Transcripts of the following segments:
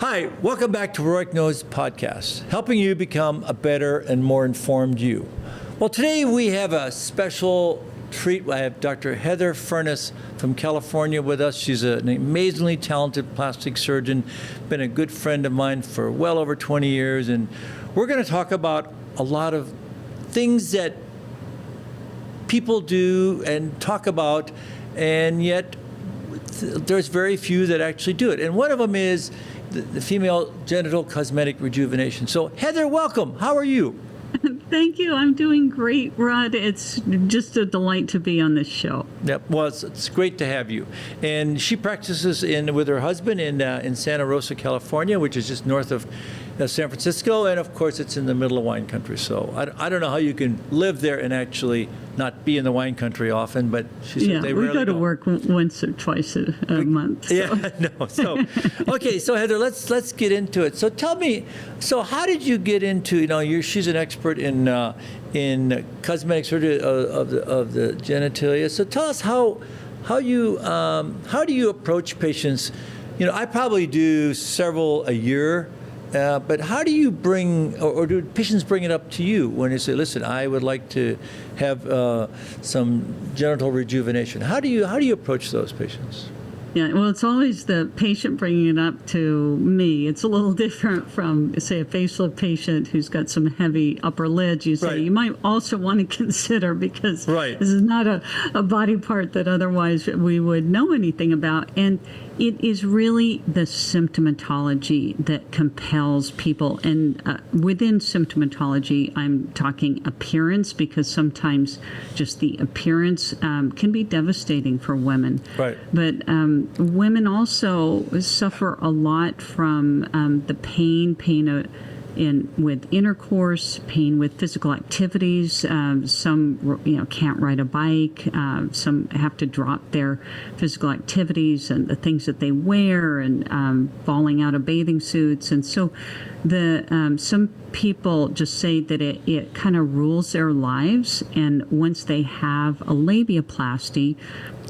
Hi, welcome back to Rohrich Knows Podcast, helping you become a better and more informed you. Well, today we have a special treat. I have Dr. Heather Furnas from California with us. She's an amazingly talented plastic surgeon, been a good friend of mine for well over 20 years, and we're going to talk about a lot of things that people do and talk about, and yet there's very few that actually do it. And one of them is the female genital cosmetic rejuvenation. So Heather, welcome. How are you? Thank you. I'm doing great, Rod. It's just a delight to be on this show. Yep. Well, it's great to have you. And she practices with her husband in Santa Rosa, California, which is just north of San Francisco. And, of course, it's in the middle of wine country. So I don't know how you can live there and actually not be in the wine country often. But she says they rarely we go to work once or twice a month. So. Yeah, no. So, okay. So, Heather, let's get into it. So tell me, so how did you get into, she's an expert in cosmetic surgery of the genitalia. So tell us how do you approach patients? I probably do several a year, but how do you bring, or do patients bring it up to you when they say, listen, I would like to have some genital rejuvenation? How do you approach those patients? Yeah, well, it's always the patient bringing it up to me. It's a little different from, say, a facelift patient who's got some heavy upper lids. You say, right. You might also want to consider, because right. This is not a body part that otherwise we would know anything about. And it is really the symptomatology that compels people. And within symptomatology, I'm talking appearance, because sometimes just the appearance can be devastating for women. Right. But women also suffer a lot from the pain with intercourse, pain with physical activities. Some, can't ride a bike. Some have to drop their physical activities and the things that they wear, and falling out of bathing suits. And so some people just say that it kind of rules their lives. And once they have a labiaplasty,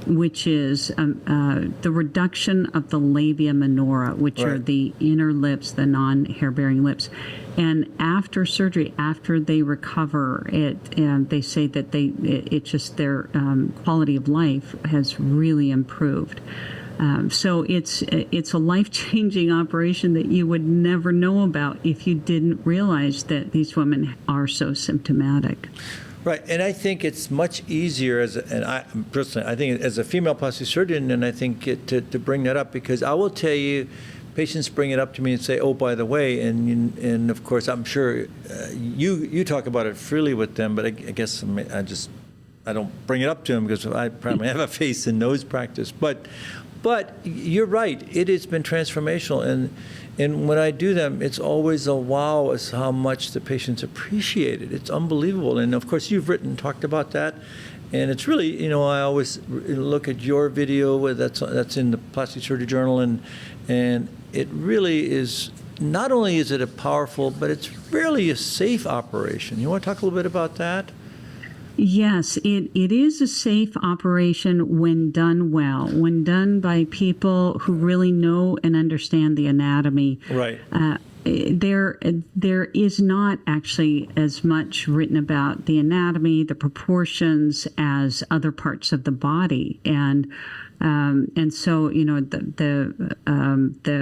which is the reduction of the labia minora, which right. are the inner lips, the non-hair-bearing lips. And after surgery, after they recover, they say that their quality of life has really improved. So it's a life-changing operation that you would never know about if you didn't realize that these women are so symptomatic. Right, and I think it's much easier I think as a female plastic surgeon, and I think to bring that up, because I will tell you, patients bring it up to me and say, "Oh, by the way," and of course I'm sure you talk about it freely with them, but I guess I don't bring it up to them because I probably have a face and nose practice, but you're right, it has been transformational, and when I do them, it's always a wow as how much the patients appreciate it. It's unbelievable. And of course, you've talked about that. And it's really, I always look at your video that's in the Plastic Surgery Journal, and it really is, not only is it a powerful, but it's really a safe operation. You want to talk a little bit about that? Yes, it is a safe operation when done well, when done by people who really know and understand the anatomy. Right. There is not actually as much written about the anatomy, the proportions, as other parts of the body, and so the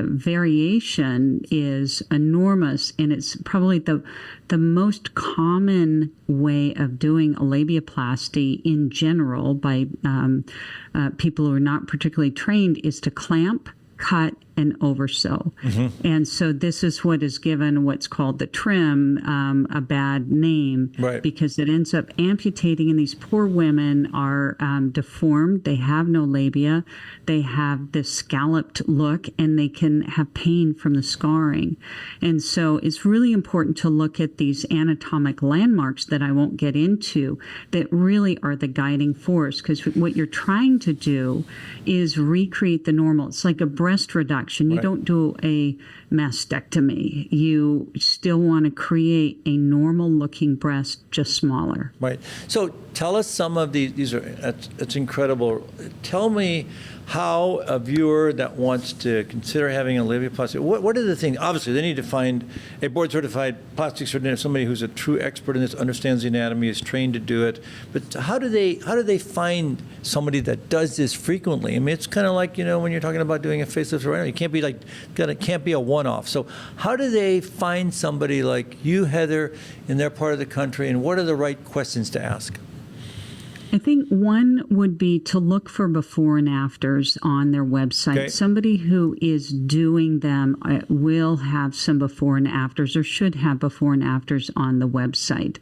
variation is enormous, and it's probably the most common way of doing a labiaplasty in general by people who are not particularly trained is to clamp, cut, and oversew. Mm-hmm. And so this is what is given what's called the trim a bad name, right. Because it ends up amputating, and these poor women are deformed. They have no labia. They have this scalloped look, and they can have pain from the scarring. And so it's really important to look at these anatomic landmarks that I won't get into that really are the guiding force, because what you're trying to do is recreate the normal. It's like a breast reduction. liposuction. You Right. don't do a mastectomy. You still want to create a normal looking breast, just smaller. Right. So tell us some of these are, that's incredible. Tell me how a viewer that wants to consider having a labiaplasty, what are the things? Obviously, they need to find a board-certified plastic surgeon, somebody who's a true expert in this, understands the anatomy, is trained to do it. But how do they find somebody that does this frequently? I mean, it's kind of like, when you're talking about doing a facelift or anything, it can't be it can't be a one-off. So how do they find somebody like you, Heather, in their part of the country, and what are the right questions to ask? I think one would be to look for before and afters on their website. Okay. Somebody who is doing them will have some before and afters, or should have before and afters on the website.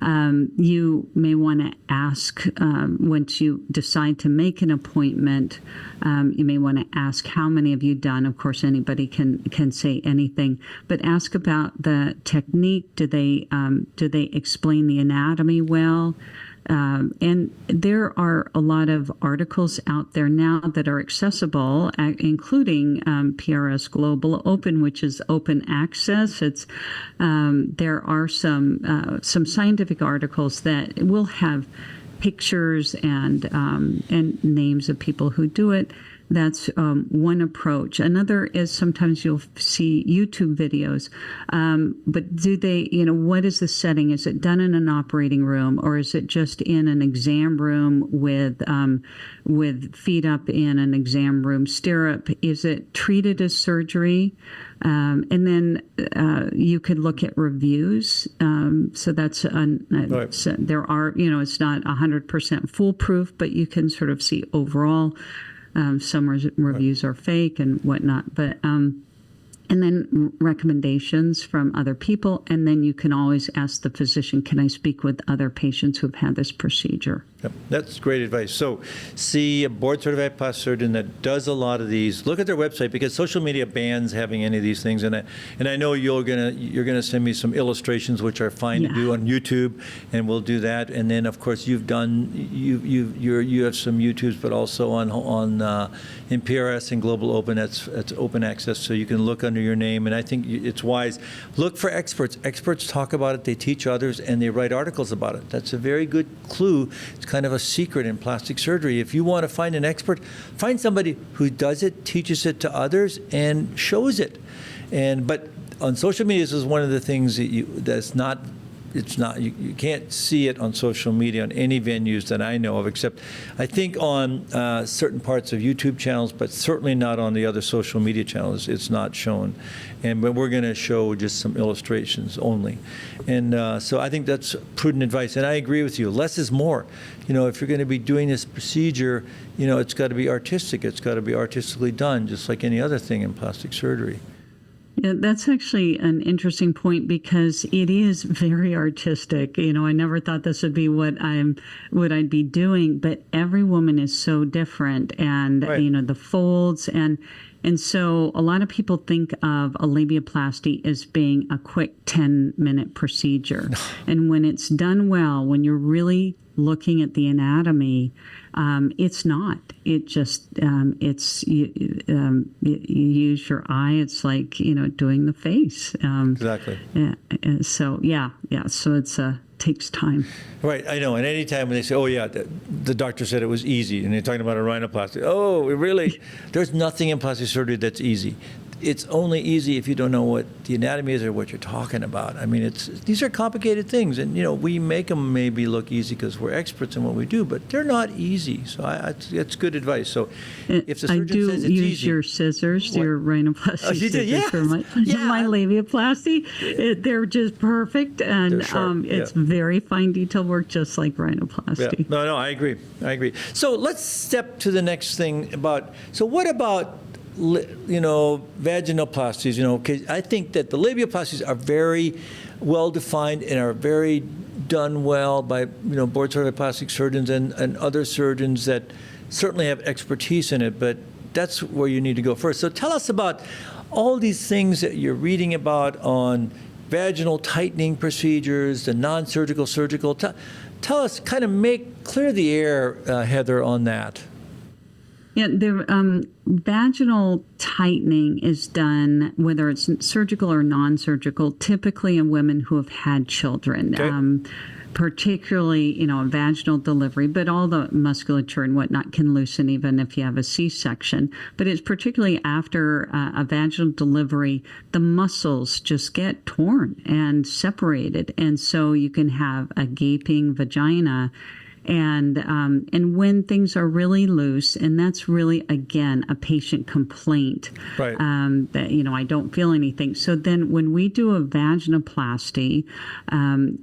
You may want to ask, once you decide to make an appointment, you may want to ask how many have you done. Of course, anybody can say anything, but ask about the technique. Do they explain the anatomy well? And there are a lot of articles out there now that are accessible, including PRS Global Open, which is open access. It's there are some scientific articles that will have pictures and names of people who do it. That's one approach. Another is sometimes you'll see YouTube videos, but do they, what is the setting? Is it done in an operating room, or is it just in an exam room with feet up in an exam room stirrup? Is it treated as surgery? And then you could look at reviews. So that's Right. so there are, it's not 100% foolproof, but you can sort of see overall. Some reviews are fake and whatnot, but and then recommendations from other people, and then you can always ask the physician, can I speak with other patients who've had this procedure? Yep, that's great advice. So see a board-certified plastic surgeon that does a lot of these. Look at their website, because social media bans having any of these things. And I know you're gonna send me some illustrations, which are fine to do on YouTube, and we'll do that. And then of course you have some YouTubes, but also on in PRS and Global Open. That's open access, so you can look under your name. And I think it's wise. Look for experts. Experts talk about it. They teach others, and they write articles about it. That's a very good clue. It's kind of a secret in plastic surgery. If you want to find an expert, find somebody who does it, teaches it to others, and shows it. But on social media, this is one of the things that you can't see it on social media on any venues that I know of, except I think on certain parts of YouTube channels, but certainly not on the other social media channels. It's not shown. But we're going to show just some illustrations only. And so I think that's prudent advice. And I agree with you. Less is more. If you're going to be doing this procedure, it's got to be artistic. It's got to be artistically done, just like any other thing in plastic surgery. Yeah, that's actually an interesting point, because it is very artistic. I never thought this would be what I'd be doing, but every woman is so different, and Right. the folds and so a lot of people think of a labiaplasty as being a quick 10-minute procedure. And when it's done well, when you're really looking at the anatomy, it's not. It just, you use your eye. It's like, doing the face. Exactly. So it's takes time. Right, I know. And any time when they say, "Oh yeah, the doctor said it was easy," and they're talking about a rhinoplasty, oh, really? There's nothing in plastic surgery that's easy. It's only easy if you don't know what the anatomy is or what you're talking about. I mean, these are complicated things, and we make them maybe look easy because we're experts in what we do, but they're not easy. So that's good advice. So if the surgeon says it's easy, I do use your scissors, your rhinoplasty you do? scissors Yes. for my labiaplasty. They're just perfect, and it's very fine detail work, just like rhinoplasty. Yeah. No, I agree. So let's step to the next thing what about vaginoplasties, because I think that the labiaplasties are very well defined and are very done well by, board certified plastic surgeons and other surgeons that certainly have expertise in it, but that's where you need to go first. So tell us about all these things that you're reading about on vaginal tightening procedures, the non-surgical, surgical. Tell us, kind of clear the air, Heather, on that. Yeah, the vaginal tightening is done, whether it's surgical or non-surgical, typically in women who have had children. Okay. Particularly, a vaginal delivery, but all the musculature and whatnot can loosen even if you have a C-section. But it's particularly after a vaginal delivery, the muscles just get torn and separated. And so you can have a gaping vagina. And when things are really loose, and that's really, again, a patient complaint, Right. that, I don't feel anything. So then when we do a vaginoplasty,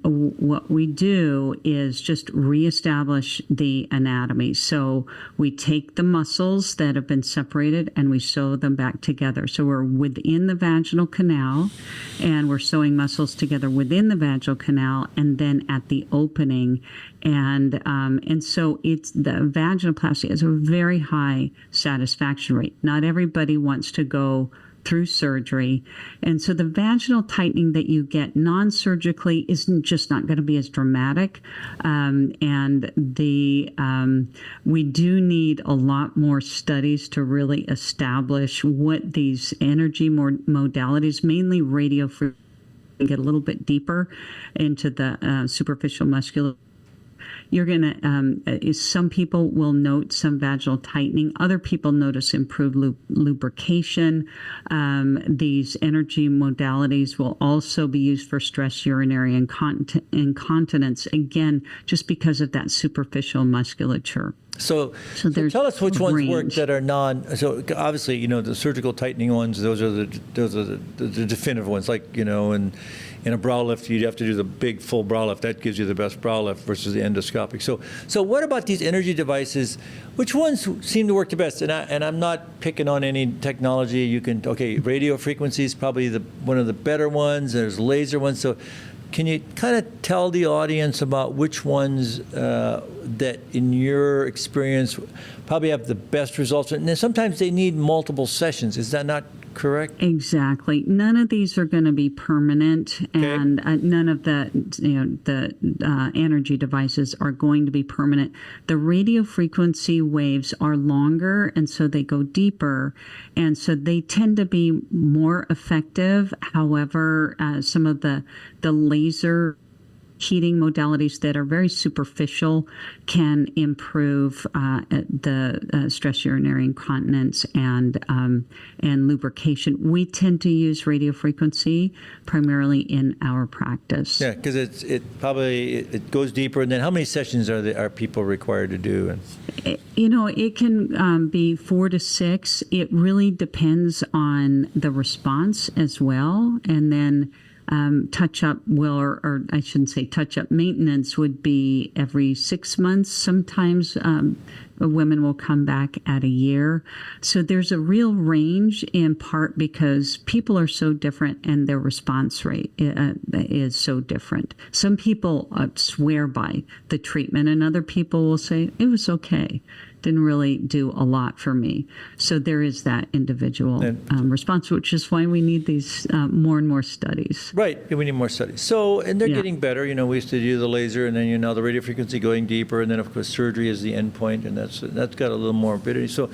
what we do is just reestablish the anatomy. So we take the muscles that have been separated and we sew them back together. So we're within the vaginal canal and we're sewing muscles together within the vaginal canal and then at the opening. And so it's the vaginoplasty has a very high satisfaction rate. Not everybody wants to go through surgery. And so the vaginal tightening that you get non-surgically isn't just not going to be as dramatic. We do need a lot more studies to really establish what these energy modalities, mainly radiofrequency, get a little bit deeper into the superficial muscular. You're going to, some people will note some vaginal tightening. Other people notice improved lubrication. These energy modalities will also be used for stress urinary incontinence, again, just because of that superficial musculature. So tell us which ones work that are so obviously, the surgical tightening ones, those are the definitive ones, like, in a brow lift, you'd have to do the big full brow lift. That gives you the best brow lift versus the endoscopic. So what about these energy devices? Which ones seem to work the best? And I'm not picking on any technology. Radio frequency is probably one of the better ones. There's laser ones. So can you kind of tell the audience about which ones that, in your experience, probably have the best results? And then sometimes they need multiple sessions. Is that not correct? Exactly. None of these are going to be permanent, Okay. and none of the energy devices are going to be permanent. The radio frequency waves are longer, and so they go deeper, and so they tend to be more effective. However, some of the laser heating modalities that are very superficial can improve the stress urinary incontinence and lubrication. We tend to use radiofrequency primarily in our practice. Yeah, because it goes deeper. And then how many sessions are people required to do? It can be 4 to 6. It really depends on the response as well. And then touch-up or I shouldn't say touch-up, maintenance would be every 6 months. Sometimes women will come back at a year. So there's a real range, in part because people are so different and their response rate is so different. Some people swear by the treatment and other people will say, it was okay. Didn't really do a lot for me. So there is that individual response, which is why we need these more and more studies. Right, we need more studies. So, and they're getting better. We used to do the laser, and then now the radio frequency going deeper, and then of course surgery is the end point, and that's got a little more morbidity. So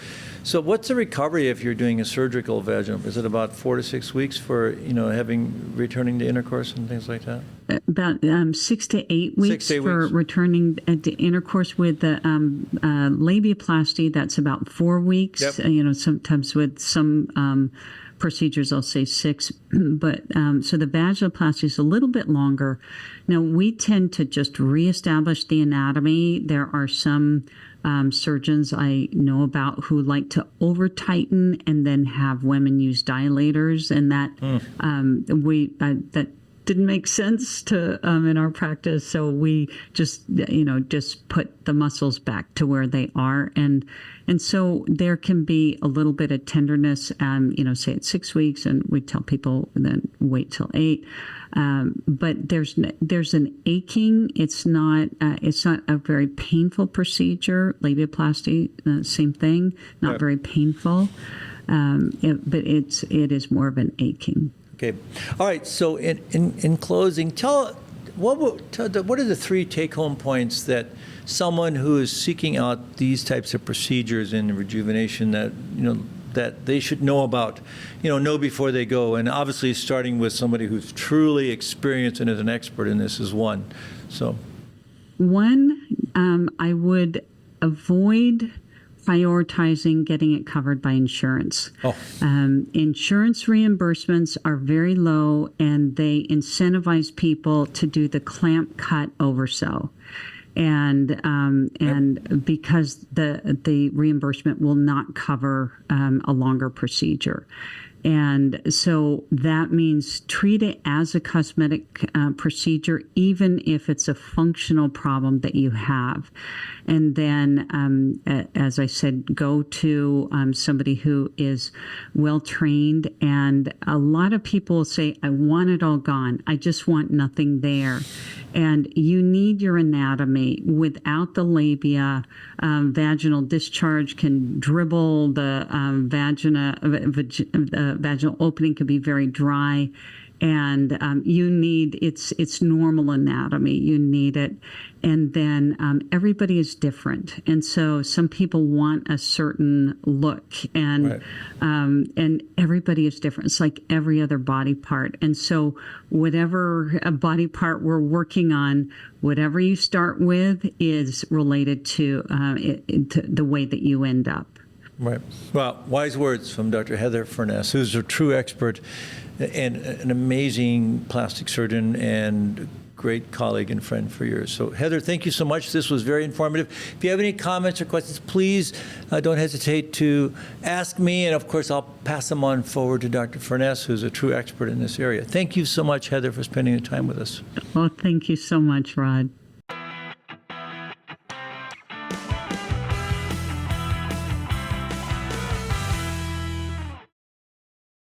what's the recovery if you're doing a surgical vaginal? Is it about 4 to 6 weeks for returning to intercourse and things like that? About 6 to 8 weeks for returning to intercourse. With the labiaplasty, that's about 4 weeks. Yep. Sometimes with some procedures, I'll say 6. But so the vaginoplasty is a little bit longer. Now, we tend to just reestablish the anatomy. There are some surgeons I know about who like to over tighten and then have women use dilators, and that that didn't make sense to in our practice. So we just put the muscles back to where they are, and so there can be a little bit of tenderness. Say at 6 weeks, and we tell people then wait till 8. But there's an aching. It's not a very painful procedure. Labiaplasty, same thing, not very painful, but it is more of an aching. Okay. All right. So in closing, what are the 3 take-home points that someone who is seeking out these types of procedures in rejuvenation that, that they should know about, know before they go? And obviously starting with somebody who's truly experienced and is an expert in this is one. So, one, I would avoid prioritizing getting it covered by insurance. Insurance reimbursements are very low, and they incentivize people to do the clamp cut oversew. And because the reimbursement will not cover a longer procedure. And so that means treat it as a cosmetic procedure, even if it's a functional problem that you have. And then, as I said, go to somebody who is well-trained. And a lot of people say, I want it all gone. I just want nothing there. And you need your anatomy. Without the labia, vaginal discharge can dribble, the vaginal opening can be very dry, and you need it's normal anatomy. You need it, and then everybody is different, and so some people want a certain look, and and everybody is different. It's like every other body part, and so whatever body part we're working on, whatever you start with is related to the way that you end up. Right. Well, wise words from Dr. Heather Furnas, who's a true expert and an amazing plastic surgeon and great colleague and friend for yours. So, Heather, thank you so much. This was very informative. If you have any comments or questions, please don't hesitate to ask me. And, of course, I'll pass them on forward to Dr. Furnas, who's a true expert in this area. Thank you so much, Heather, for spending the time with us. Well, thank you so much, Rod.